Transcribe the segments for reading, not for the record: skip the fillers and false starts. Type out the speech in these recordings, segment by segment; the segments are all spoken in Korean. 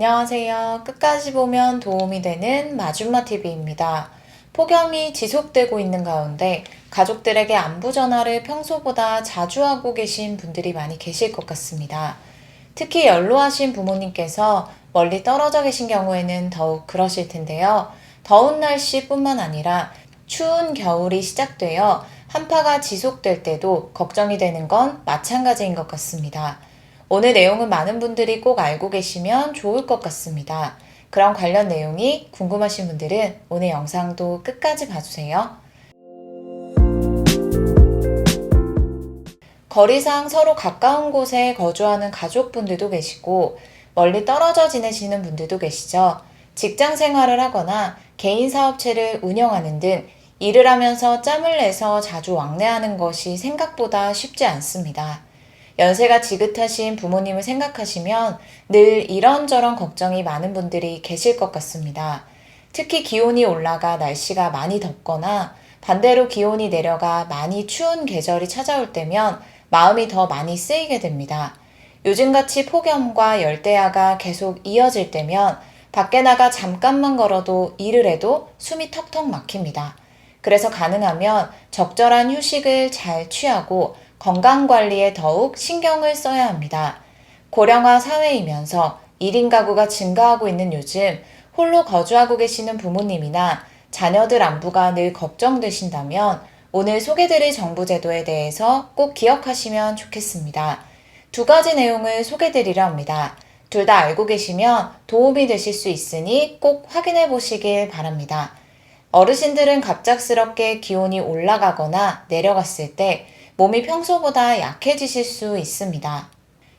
안녕하세요. 끝까지 보면 도움이 되는 마줌마TV입니다. 폭염이 지속되고 있는 가운데 가족들에게 안부 전화를 평소보다 자주 하고 계신 분들이 많이 계실 것 같습니다. 특히 연로하신 부모님께서 멀리 떨어져 계신 경우에는 더욱 그러실 텐데요. 더운 날씨뿐만 아니라 추운 겨울이 시작되어 한파가 지속될 때도 걱정이 되는 건 마찬가지인 것 같습니다. 오늘 내용은 많은 분들이 꼭 알고 계시면 좋을 것 같습니다. 그런 관련 내용이 궁금하신 분들은 오늘 영상도 끝까지 봐주세요. 거리상 서로 가까운 곳에 거주하는 가족분들도 계시고 멀리 떨어져 지내시는 분들도 계시죠. 직장 생활을 하거나 개인 사업체를 운영하는 등 일을 하면서 짬을 내서 자주 왕래하는 것이 생각보다 쉽지 않습니다. 연세가 지긋하신 부모님을 생각하시면 늘 이런저런 걱정이 많은 분들이 계실 것 같습니다. 특히 기온이 올라가 날씨가 많이 덥거나 반대로 기온이 내려가 많이 추운 계절이 찾아올 때면 마음이 더 많이 쓰이게 됩니다. 요즘같이 폭염과 열대야가 계속 이어질 때면 밖에 나가 잠깐만 걸어도 일을 해도 숨이 턱턱 막힙니다. 그래서 가능하면 적절한 휴식을 잘 취하고 건강관리에 더욱 신경을 써야 합니다. 고령화 사회이면서 1인 가구가 증가하고 있는 요즘 홀로 거주하고 계시는 부모님이나 자녀들 안부가 늘 걱정되신다면 오늘 소개드릴 정부제도에 대해서 꼭 기억하시면 좋겠습니다. 두 가지 내용을 소개드리려 합니다. 둘 다 알고 계시면 도움이 되실 수 있으니 꼭 확인해 보시길 바랍니다. 어르신들은 갑작스럽게 기온이 올라가거나 내려갔을 때 몸이 평소보다 약해지실 수 있습니다.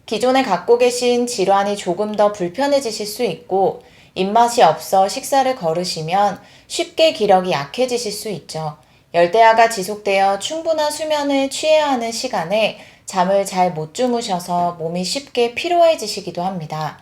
기존에 갖고 계신 질환이 조금 더 불편해지실 수 있고 입맛이 없어 식사를 거르시면 쉽게 기력이 약해지실 수 있죠. 열대야가 지속되어 충분한 수면을 취해야 하는 시간에 잠을 잘 못 주무셔서 몸이 쉽게 피로해지시기도 합니다.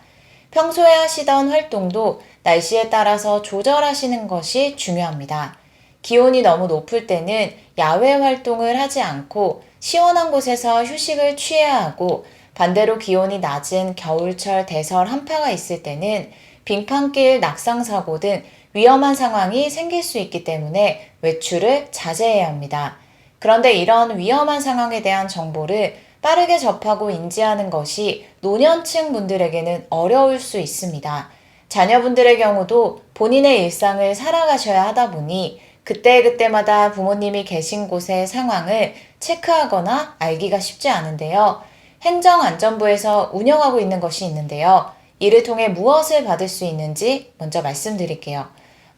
평소에 하시던 활동도 날씨에 따라서 조절하시는 것이 중요합니다. 기온이 너무 높을 때는 야외 활동을 하지 않고 시원한 곳에서 휴식을 취해야 하고 반대로 기온이 낮은 겨울철 대설 한파가 있을 때는 빙판길 낙상사고 등 위험한 상황이 생길 수 있기 때문에 외출을 자제해야 합니다. 그런데 이런 위험한 상황에 대한 정보를 빠르게 접하고 인지하는 것이 노년층 분들에게는 어려울 수 있습니다. 자녀분들의 경우도 본인의 일상을 살아가셔야 하다 보니 그때그때마다 부모님이 계신 곳의 상황을 체크하거나 알기가 쉽지 않은데요. 행정안전부에서 운영하고 있는 것이 있는데요. 이를 통해 무엇을 받을 수 있는지 먼저 말씀드릴게요.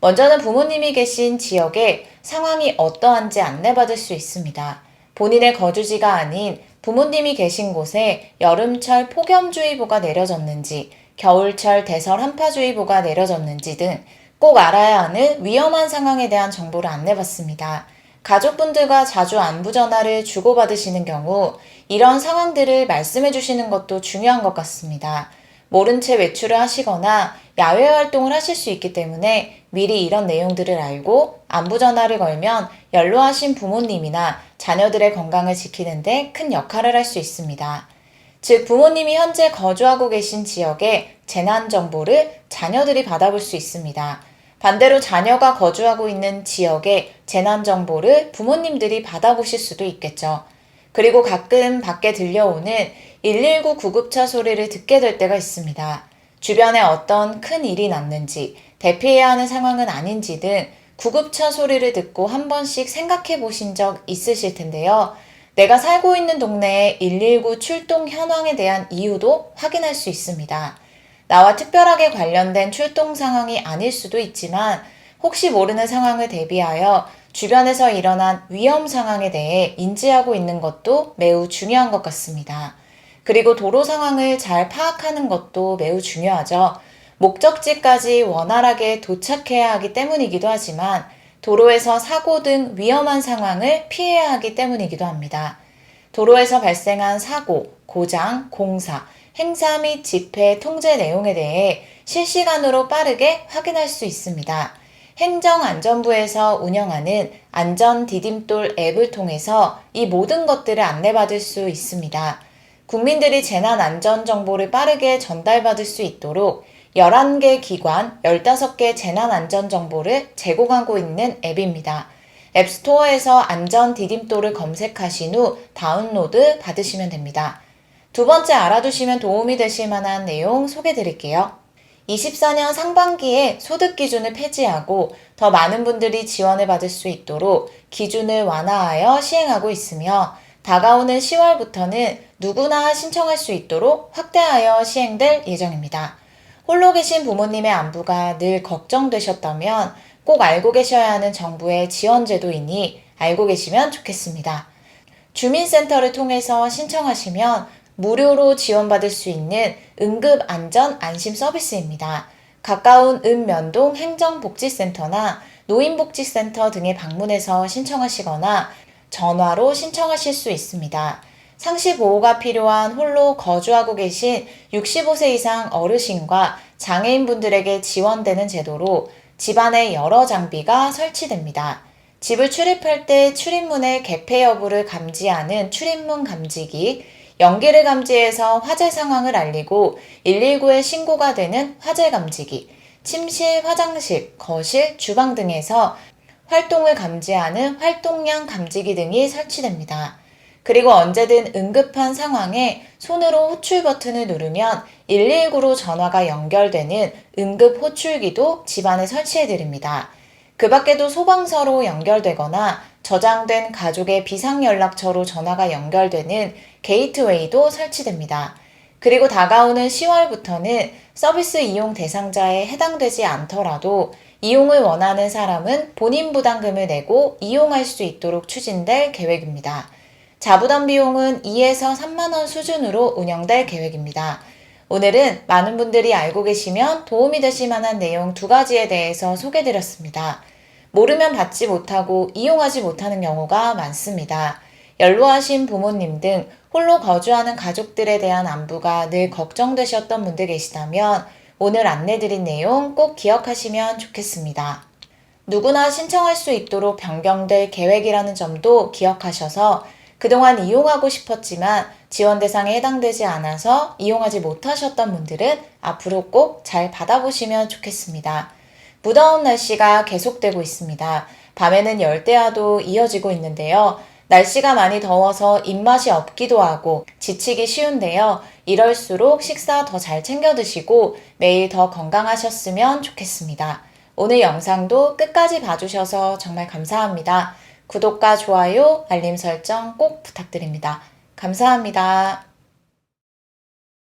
먼저는 부모님이 계신 지역에 상황이 어떠한지 안내받을 수 있습니다. 본인의 거주지가 아닌 부모님이 계신 곳에 여름철 폭염주의보가 내려졌는지, 겨울철 대설 한파주의보가 내려졌는지 등 꼭 알아야 하는 위험한 상황에 대한 정보를 안내받습니다. 가족분들과 자주 안부 전화를 주고받으시는 경우 이런 상황들을 말씀해 주시는 것도 중요한 것 같습니다. 모른 채 외출을 하시거나 야외 활동을 하실 수 있기 때문에 미리 이런 내용들을 알고 안부 전화를 걸면 연로하신 부모님이나 자녀들의 건강을 지키는 데 큰 역할을 할 수 있습니다. 즉 부모님이 현재 거주하고 계신 지역의 재난 정보를 자녀들이 받아볼 수 있습니다. 반대로 자녀가 거주하고 있는 지역의 재난 정보를 부모님들이 받아보실 수도 있겠죠. 그리고 가끔 밖에 들려오는 119 구급차 소리를 듣게 될 때가 있습니다. 주변에 어떤 큰 일이 났는지, 대피해야 하는 상황은 아닌지 등 구급차 소리를 듣고 한 번씩 생각해 보신 적 있으실 텐데요. 내가 살고 있는 동네의 119 출동 현황에 대한 이유도 확인할 수 있습니다. 나와 특별하게 관련된 출동 상황이 아닐 수도 있지만 혹시 모르는 상황을 대비하여 주변에서 일어난 위험 상황에 대해 인지하고 있는 것도 매우 중요한 것 같습니다. 그리고 도로 상황을 잘 파악하는 것도 매우 중요하죠. 목적지까지 원활하게 도착해야 하기 때문이기도 하지만 도로에서 사고 등 위험한 상황을 피해야 하기 때문이기도 합니다. 도로에서 발생한 사고, 고장, 공사, 행사 및 집회 통제 내용에 대해 실시간으로 빠르게 확인할 수 있습니다. 행정안전부에서 운영하는 안전디딤돌 앱을 통해서 이 모든 것들을 안내받을 수 있습니다. 국민들이 재난안전정보를 빠르게 전달받을 수 있도록 11개 기관, 15개 재난안전 정보를 제공하고 있는 앱입니다. 앱스토어에서 안전 디딤돌을 검색하신 후 다운로드 받으시면 됩니다. 두 번째 알아두시면 도움이 되실 만한 내용 소개해 드릴게요. 24년 상반기에 소득 기준을 폐지하고 더 많은 분들이 지원을 받을 수 있도록 기준을 완화하여 시행하고 있으며 다가오는 10월부터는 누구나 신청할 수 있도록 확대하여 시행될 예정입니다. 홀로 계신 부모님의 안부가 늘 걱정되셨다면 꼭 알고 계셔야 하는 정부의 지원 제도이니 알고 계시면 좋겠습니다. 주민센터를 통해서 신청하시면 무료로 지원받을 수 있는 응급안전안심 서비스입니다. 가까운 읍면동 행정복지센터나 노인복지센터 등에 방문해서 신청하시거나 전화로 신청하실 수 있습니다. 상시 보호가 필요한 홀로 거주하고 계신 65세 이상 어르신과 장애인분들에게 지원되는 제도로 집안에 여러 장비가 설치됩니다. 집을 출입할 때 출입문의 개폐 여부를 감지하는 출입문 감지기, 연기를 감지해서 화재 상황을 알리고 119에 신고가 되는 화재 감지기, 침실, 화장실, 거실, 주방 등에서 활동을 감지하는 활동량 감지기 등이 설치됩니다. 그리고 언제든 응급한 상황에 손으로 호출 버튼을 누르면 119로 전화가 연결되는 응급 호출기도 집안에 설치해 드립니다. 그 밖에도 소방서로 연결되거나 저장된 가족의 비상연락처로 전화가 연결되는 게이트웨이도 설치됩니다. 그리고 다가오는 10월부터는 서비스 이용 대상자에 해당되지 않더라도 이용을 원하는 사람은 본인 부담금을 내고 이용할 수 있도록 추진될 계획입니다. 자부담 비용은 2에서 3만 원 수준으로 운영될 계획입니다. 오늘은 많은 분들이 알고 계시면 도움이 되실 만한 내용 두 가지에 대해서 소개드렸습니다. 모르면 받지 못하고 이용하지 못하는 경우가 많습니다. 연로하신 부모님 등 홀로 거주하는 가족들에 대한 안부가 늘 걱정되셨던 분들 계시다면 오늘 안내드린 내용 꼭 기억하시면 좋겠습니다. 누구나 신청할 수 있도록 변경될 계획이라는 점도 기억하셔서 그동안 이용하고 싶었지만 지원 대상에 해당되지 않아서 이용하지 못하셨던 분들은 앞으로 꼭 잘 받아보시면 좋겠습니다. 무더운 날씨가 계속되고 있습니다. 밤에는 열대야도 이어지고 있는데요. 날씨가 많이 더워서 입맛이 없기도 하고 지치기 쉬운데요. 이럴수록 식사 더 잘 챙겨 드시고 매일 더 건강하셨으면 좋겠습니다. 오늘 영상도 끝까지 봐주셔서 정말 감사합니다. 구독과 좋아요, 알림 설정 꼭 부탁드립니다. 감사합니다.